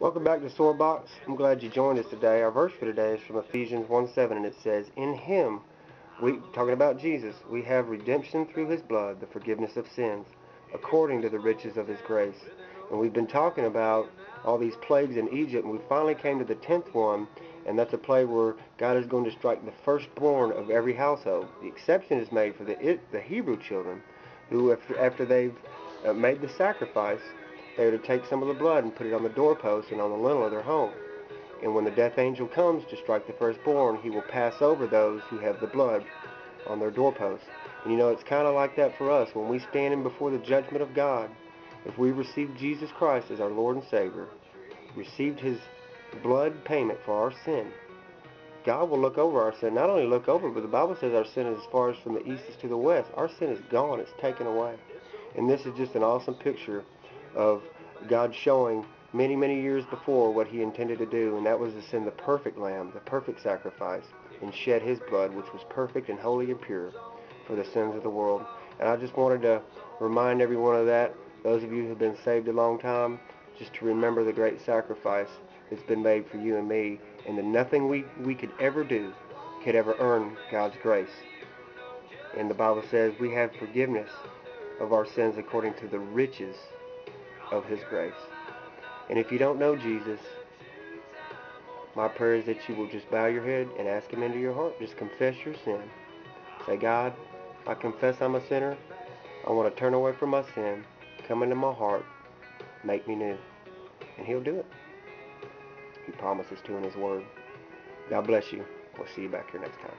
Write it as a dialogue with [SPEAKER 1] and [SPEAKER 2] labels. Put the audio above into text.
[SPEAKER 1] Welcome back to Sorebox. I'm glad you joined us today. Our verse for today is from Ephesians 1:7, and it says, "In Him," talking about Jesus, "we have redemption through His blood, the forgiveness of sins, according to the riches of His grace." And we've been talking about all these plagues in Egypt, and we finally came to the 10th one, and that's a plague where God is going to strike the firstborn of every household. The exception is made for the Hebrew children, who after they've made the sacrifice, they are to take some of the blood and put it on the doorpost and on the lintel of their home. And when the death angel comes to strike the firstborn, he will pass over those who have the blood on their doorposts. And it's kind of like that for us. When we stand in before the judgment of God, if we receive Jesus Christ as our Lord and Savior, received His blood payment for our sin, God will look over our sin. Not only look over, but the Bible says our sin is as far as from the east is to the west. Our sin is gone. It's taken away. And this is just an awesome picture of God showing many, many years before what He intended to do, and that was to send the perfect lamb, the perfect sacrifice, and shed His blood, which was perfect and holy and pure, for the sins of the world. And I just wanted to remind everyone of that, those of you who have been saved a long time, just to remember the great sacrifice that's been made for you and me, and that nothing we could ever do could ever earn God's grace. And the Bible says we have forgiveness of our sins according to the riches of His grace. And if you don't know Jesus, my prayer is that you will just bow your head and ask Him into your heart. Just confess your sin. Say, "God, I confess I'm a sinner. I want to turn away from my sin. Come into my heart. Make me new." And He'll do it. He promises to in His Word. God bless you. We'll see you back here next time.